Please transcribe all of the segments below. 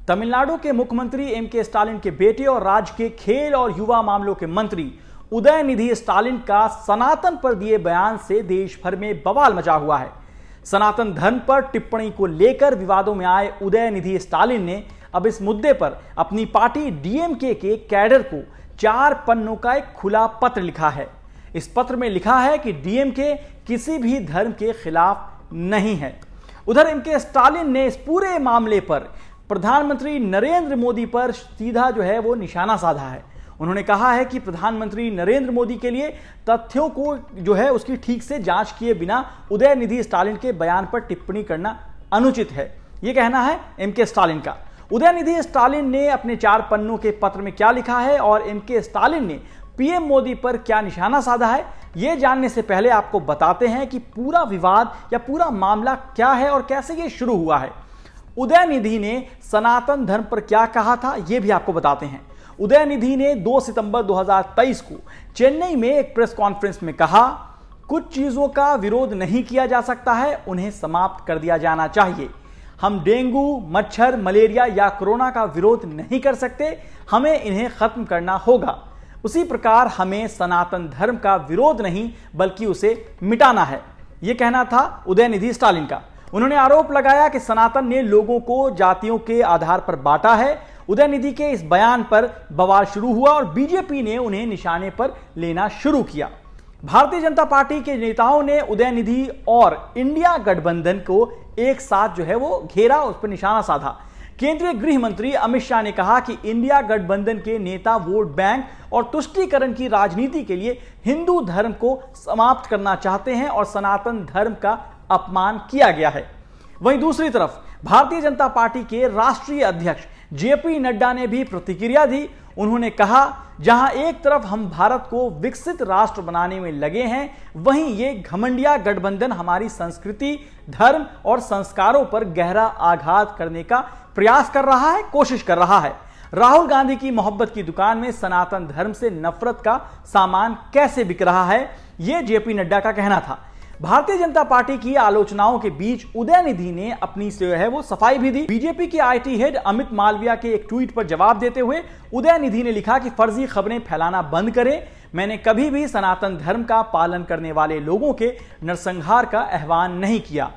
तमिलनाडु के मुख्यमंत्री MK. Stalin के बेटे और राज्य के खेल और युवा मामलों के मंत्री उदयनिधि स्टालिन का सनातन पर दिए बयान से देश भर में बवाल मचा हुआ है। सनातन धर्म पर टिप्पणी को लेकर विवादों में आए उदयनिधि स्टालिन ने अब इस मुद्दे पर अपनी पार्टी डीएमके के कैडर को 4 पन्नों का एक खुला पत्र लिखा है। इस पत्र में लिखा है कि डीएमके किसी भी धर्म के खिलाफ नहीं है। उधर एम.के. स्टालिन ने इस पूरे मामले पर प्रधानमंत्री नरेंद्र मोदी पर सीधा वो निशाना साधा है। उन्होंने कहा है कि प्रधानमंत्री नरेंद्र मोदी के लिए तथ्यों को उसकी ठीक से जांच किए बिना उदयनिधि स्टालिन के बयान पर टिप्पणी करना अनुचित है। यह कहना है एम.के. स्टालिन का। उदयनिधि स्टालिन ने अपने 4 पन्नों के पत्र में क्या लिखा है और एम.के. स्टालिन ने पीएम मोदी पर क्या निशाना साधा है, यह जानने से पहले आपको बताते हैं कि पूरा विवाद या पूरा मामला क्या है और कैसे यह शुरू हुआ है। उदयनिधि ने सनातन धर्म पर क्या कहा था, यह भी आपको बताते हैं। उदयनिधि ने 2 सितंबर 2023 को चेन्नई में एक प्रेस कॉन्फ्रेंस में कहा, कुछ चीजों का विरोध नहीं किया जा सकता है, उन्हें समाप्त कर दिया जाना चाहिए। हम डेंगू, मच्छर, मलेरिया या कोरोना का विरोध नहीं कर सकते, हमें इन्हें खत्म करना होगा। उसी प्रकार हमें सनातन धर्म का विरोध नहीं बल्कि उसे मिटाना है, यह कहना था उदयनिधि स्टालिन का। उन्होंने आरोप लगाया कि सनातन ने लोगों को जातियों के आधार पर बांटा है। उदयनिधि के इस बयान पर बवाल शुरू हुआ और बीजेपी ने उन्हें निशाने पर लेना शुरू किया। भारतीय जनता पार्टी के नेताओं ने उदयनिधि और इंडिया गठबंधन को एक साथ घेरा, उस पर निशाना साधा। केंद्रीय गृह मंत्री अमित शाह ने कहा कि इंडिया गठबंधन के नेता वोट बैंक और तुष्टीकरण की राजनीति के लिए हिंदू धर्म को समाप्त करना चाहते हैं और सनातन धर्म का अपमान किया गया है। वहीं दूसरी तरफ भारतीय जनता पार्टी के राष्ट्रीय अध्यक्ष जेपी नड्डा ने भी प्रतिक्रिया दी। उन्होंने कहा, जहां एक तरफ हम भारत को विकसित राष्ट्र बनाने में लगे हैं, वहीं ये घमंडिया गठबंधन हमारी संस्कृति, धर्म और संस्कारों पर गहरा आघात करने का प्रयास कर रहा है, कोशिश कर रहा है। राहुल गांधी की मोहब्बत की दुकान में सनातन धर्म से नफरत का सामान कैसे बिक रहा है, यह जेपी नड्डा का कहना था। भारतीय जनता पार्टी की आलोचनाओं के बीच उदयनिधि ने अपनी सफाई भी दी। बीजेपी के आईटी हेड अमित मालविया के एक ट्वीट पर जवाब देते हुए उदयनिधि ने लिखा कि फर्जी खबरें फैलाना बंद करें। मैंने कभी भी सनातन धर्म का पालन करने वाले लोगों के नरसंहार का आह्वान नहीं किया।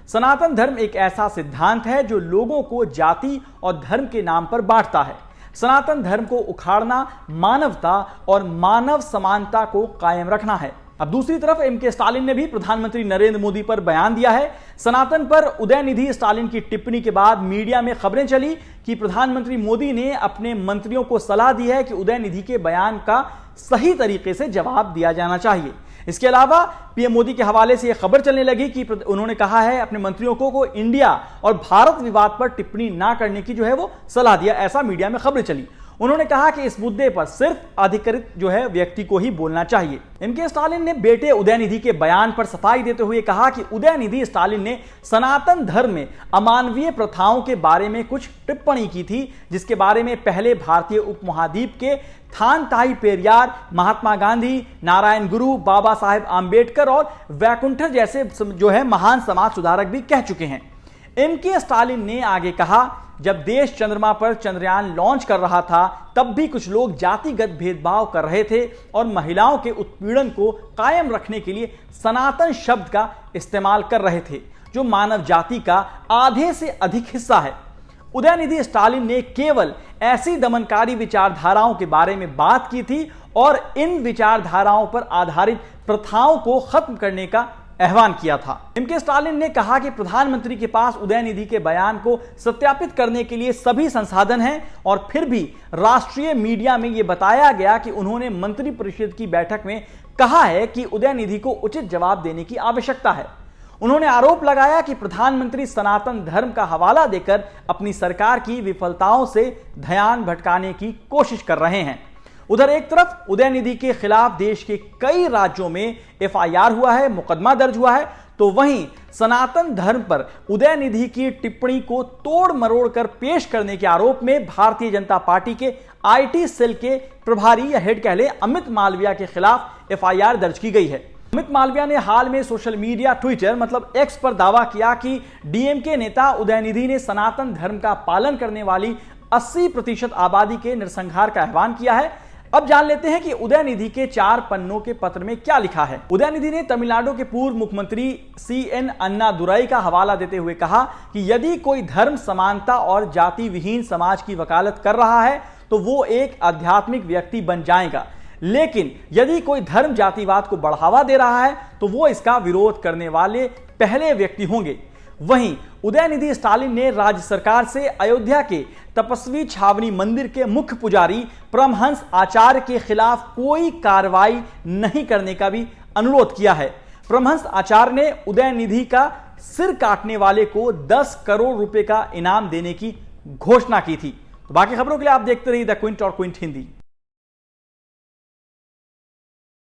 सनातन धर्म एक ऐसा सिद्धांत है जो लोगों को जाति और धर्म के नाम पर बांटता है। सनातन धर्म को उखाड़ना मानवता और मानव समानता को कायम रखना है। अब दूसरी तरफ एम.के. स्टालिन ने भी प्रधानमंत्री नरेंद्र मोदी पर बयान दिया है। सनातन पर उदयनिधि स्टालिन की टिप्पणी के बाद मीडिया में खबरें चली कि प्रधानमंत्री मोदी ने अपने मंत्रियों को सलाह दी है कि उदयनिधि के बयान का सही तरीके से जवाब दिया जाना चाहिए। इसके अलावा पीएम मोदी के हवाले से यह खबर चलने लगी कि उन्होंने कहा है अपने मंत्रियों को इंडिया और भारत विवाद पर टिप्पणी ना करने की वो सलाह दिया, ऐसा मीडिया में खबरें चली। उन्होंने कहा कि इस मुद्दे पर सिर्फ अधिकृत व्यक्ति को ही बोलना चाहिए। एम.के. स्टालिन ने बेटे उदयनिधि के बयान पर सफाई देते हुए कहा कि उदयनिधि स्टालिन ने सनातन धर्म में अमानवीय प्रथाओं के बारे में कुछ टिप्पणी की थी, जिसके बारे में पहले भारतीय उपमहाद्वीप के थान ताई पेरियार, महात्मा गांधी, नारायण गुरु, बाबा साहेब आंबेडकर और वैकुंठर जैसे महान समाज सुधारक भी कह चुके हैं। एम.के. स्टालिन ने आगे कहा, जब देश चंद्रमा पर चंद्रयान लॉन्च कर रहा था तब भी कुछ लोग जातिगत भेदभाव कर रहे थे और महिलाओं के उत्पीड़न को कायम रखने के लिए सनातन शब्द का इस्तेमाल कर रहे थे, जो मानव जाति का आधे से अधिक हिस्सा है। उदयनिधि स्टालिन ने केवल ऐसी दमनकारी विचारधाराओं के बारे में बात की थी और इन विचारधाराओं पर आधारित प्रथाओं को खत्म करने का आह्वान किया था। एम.के. स्टालिन ने कहा कि प्रधानमंत्री के पास उदयनिधि के बयान को सत्यापित करने के लिए सभी संसाधन हैं और फिर भी राष्ट्रीय मीडिया में यह बताया गया कि उन्होंने मंत्रिपरिषद की बैठक में कहा है कि उदयनिधि को उचित जवाब देने की आवश्यकता है। उन्होंने आरोप लगाया कि प्रधानमंत्री सनातन धर्म का हवाला देकर अपनी सरकार की विफलताओं से ध्यान भटकाने की कोशिश कर रहे हैं। उधर एक तरफ उदयनिधि के खिलाफ देश के कई राज्यों में एफआईआर हुआ है, मुकदमा दर्ज हुआ है, तो वहीं सनातन धर्म पर उदयनिधि की टिप्पणी को तोड़ मरोड़ कर पेश करने के आरोप में भारतीय जनता पार्टी के आईटी सेल के प्रभारी या हेड अमित मालविया के खिलाफ एफआईआर दर्ज की गई है। अमित मालविया ने हाल में सोशल मीडिया ट्विटर मतलब एक्स पर दावा किया कि डीएमके नेता उदयनिधि ने सनातन धर्म का पालन करने वाली 80% आबादी के नरसंहार का आह्वान किया है। अब जान लेते हैं कि उदयनिधि के 4 पन्नों के पत्र में क्या लिखा है। उदयनिधि ने तमिलनाडु के पूर्व मुख्यमंत्री CN अन्नादुराई का हवाला देते हुए कहा कि यदि कोई धर्म समानता और जाति विहीन समाज की वकालत कर रहा है तो वो एक आध्यात्मिक व्यक्ति बन जाएगा, लेकिन यदि कोई धर्म जातिवाद को बढ़ावा दे रहा है तो वो इसका विरोध करने वाले पहले व्यक्ति होंगे। वहीं उदयनिधि स्टालिन ने राज्य सरकार से अयोध्या के तपस्वी छावनी मंदिर के मुख्य पुजारी परमहंस आचार्य के खिलाफ कोई कार्रवाई नहीं करने का भी अनुरोध किया है। परमहंस आचार्य ने उदयनिधि का सिर काटने वाले को 10 करोड़ रुपए का इनाम देने की घोषणा की थी। तो बाकी खबरों के लिए आप देखते रहिए द क्विंट और क्विंट हिंदी।